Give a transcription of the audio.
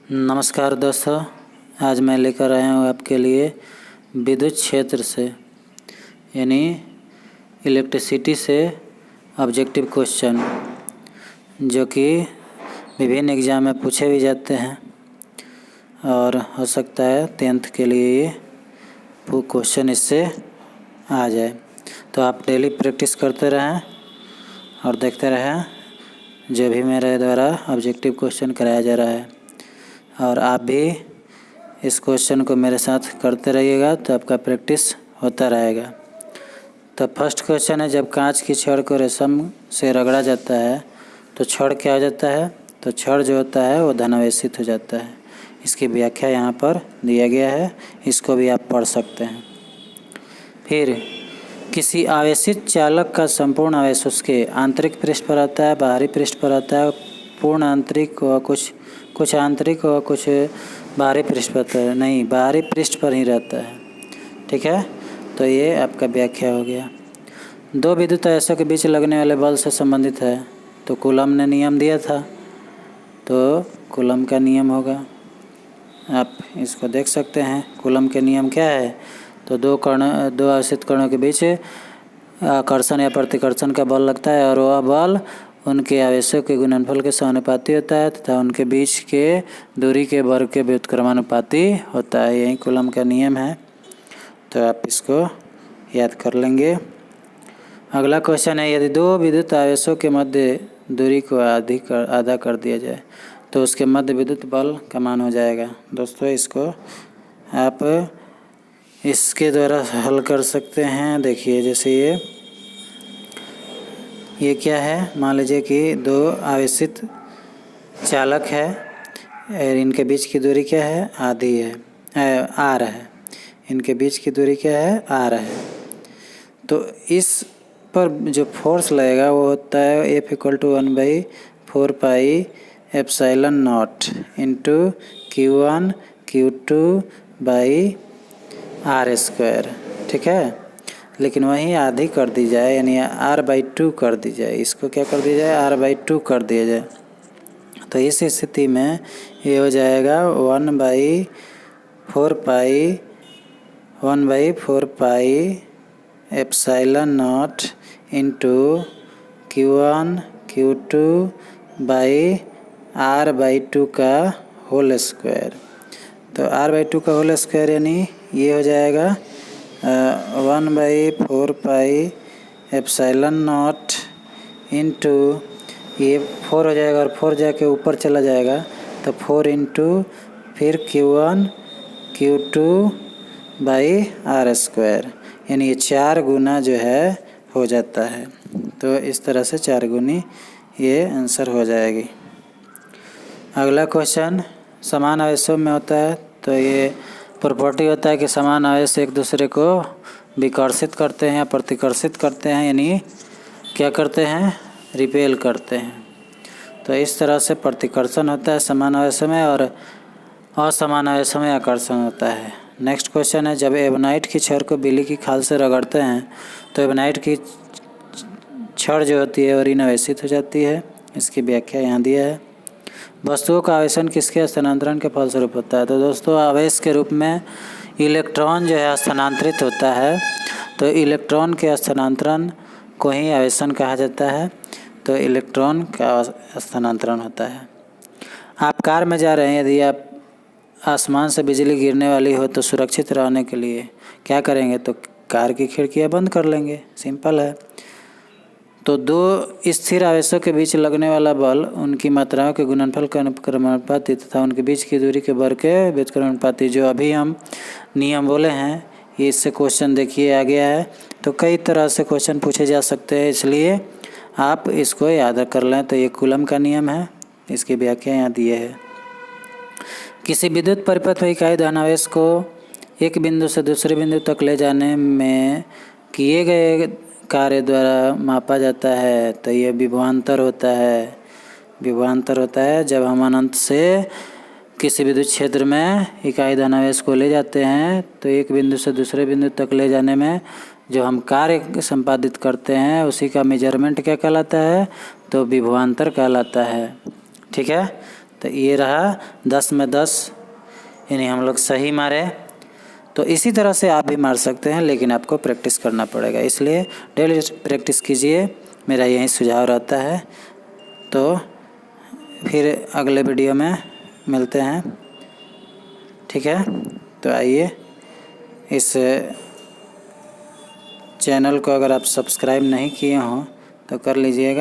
नमस्कार दोस्तों, आज मैं लेकर आया हूँ आपके लिए विद्युत क्षेत्र से यानी इलेक्ट्रिसिटी से ऑब्जेक्टिव क्वेश्चन जो कि विभिन्न एग्ज़ाम में पूछे भी जाते हैं और हो सकता है 10th के लिए ये क्वेश्चन इससे आ जाए। तो आप डेली प्रैक्टिस करते रहें और देखते रहें जो भी मेरे द्वारा ऑब्जेक्टिव क्वेश्चन कराया जा रहा है, और आप भी इस क्वेश्चन को मेरे साथ करते रहिएगा तो आपका प्रैक्टिस होता रहेगा। तो फर्स्ट क्वेश्चन है, जब कांच की छड़ को रेशम से रगड़ा जाता है तो छड़ क्या हो जाता है? तो छड़ जो होता है वो धनावेशित हो जाता है। इसकी व्याख्या यहाँ पर दिया गया है, इसको भी आप पढ़ सकते हैं। फिर किसी आवेशित चालक का संपूर्ण आवेश उसके आंतरिक पृष्ठ पर आता है, बाहरी पृष्ठ पर आता है, पूर्ण आंतरिक व कुछ आंतरिक और कुछ बाहरी पृष्ठ पर नहीं, बाहरी पृष्ठ पर ही रहता है। ठीक है, तो ये आपका व्याख्या हो गया। दो विद्युत आवेशों के बीच लगने वाले बल से संबंधित है, तो कूलम ने नियम दिया था, तो कूलम का नियम होगा। आप इसको देख सकते हैं, कूलम के नियम क्या है? तो दो आवेशित कणों के बीच आकर्षण या प्रतिकर्षण का बल लगता है और वह बल उनके आवेशों के गुणनफल के समानुपाती होता है तथा उनके बीच के दूरी के वर्ग के व्युत्क्रमानुपाती होता है। यही कूलम का नियम है, तो आप इसको याद कर लेंगे। अगला क्वेश्चन है, यदि दो विद्युत आवेशों के मध्य दूरी को आधा कर दिया जाए तो उसके मध्य विद्युत बल का मान हो जाएगा। दोस्तों, इसको आप इसके द्वारा हल कर सकते हैं। देखिए, जैसे ये क्या है, मान लीजिए कि दो आवेशित चालक है और इनके बीच की दूरी क्या है? आधी है, आर है। इनके बीच की दूरी क्या है? आर है। तो इस पर जो फोर्स लगेगा वो होता है F=1/4 epsilon not into Q1 Q2 by R²। ठीक है, लेकिन वहीं आधी कर दी जाए यानी R/2 कर दी जाए। इसको क्या कर दिया जाए? R/2 कर दिया जाए। तो इस स्थिति में ये हो जाएगा 1/4 epsilon not into Q1 Q2 by R/2 का होल स्क्वायर। तो R/2 का होल स्क्वायर यानी ये हो जाएगा 1/4 एप्सिलॉन नॉट इंटू, ये 4 हो जाएगा और 4 जाके ऊपर चला जाएगा, तो 4 इंटू फिर Q1 Q2 बाई R², यानी ये 4 गुना जो है हो जाता है। तो इस तरह से 4 गुनी ये आंसर हो जाएगी। अगला क्वेश्चन समान आवेशों में होता है, तो ये प्रॉपर्टी होता है कि समान आवेश एक दूसरे को विकर्षित करते हैं या प्रतिकर्षित करते हैं, यानी क्या करते हैं? रिपेल करते हैं। तो इस तरह से प्रतिकर्षण होता है समान आवेशों में और असमान आवेशों में आकर्षण होता है। नेक्स्ट क्वेश्चन है, जब एबोनाइट की छड़ को बिजली की खाल से रगड़ते हैं तो एबोनाइट की छड़ जो होती है वो ऋण आवेशित हो जाती है। इसकी व्याख्या यहाँ दिया है। वस्तुओं का आवेशन किसके स्थानांतरण के फलस्वरूप होता है? तो दोस्तों, आवेश के रूप में इलेक्ट्रॉन जो है स्थानांतरित होता है, तो इलेक्ट्रॉन के स्थानांतरण को ही आवेशन कहा जाता है। तो इलेक्ट्रॉन का स्थानांतरण होता है। आप कार में जा रहे हैं, यदि आप आसमान से बिजली गिरने वाली हो तो सुरक्षित रहने के लिए क्या करेंगे? तो कार की खिड़कियां बंद कर लेंगे, सिंपल है। तो दो स्थिर आवेशों के बीच लगने वाला बल उनकी मात्राओं के गुणनफल के अनुक्रमानुपाती तथा उनके बीच की दूरी के वर्ग के व्युत्क्रमानुपाती, जो अभी हम नियम बोले हैं, इससे क्वेश्चन देखिए आ गया है। तो कई तरह से क्वेश्चन पूछे जा सकते हैं, इसलिए आप इसको याद कर लें। तो ये कूलम का नियम है, इसकी व्याख्या यहाँ दी है। किसी विद्युत परिपथ में इकाई धनावेश को एक बिंदु से दूसरे बिंदु तक ले जाने में किए गए कार्य द्वारा मापा जाता है, तो ये विभवांतर होता है। विभवांतर होता है जब हम अनंत से किसी विद्युत क्षेत्र में इकाई धनावेश को ले जाते हैं, तो एक बिंदु से दूसरे बिंदु तक ले जाने में जो हम कार्य संपादित करते हैं उसी का मेजरमेंट क्या कहलाता है? तो विभवांतर कहलाता है। ठीक है, तो ये रहा 10 में 10, यानी हम लोग सही मारे। तो इसी तरह से आप भी मार सकते हैं, लेकिन आपको प्रैक्टिस करना पड़ेगा, इसलिए डेली प्रैक्टिस कीजिए, मेरा यही सुझाव रहता है। तो फिर अगले वीडियो में मिलते हैं, ठीक है। तो आइए, इस चैनल को अगर आप सब्सक्राइब नहीं किए हों तो कर लीजिएगा।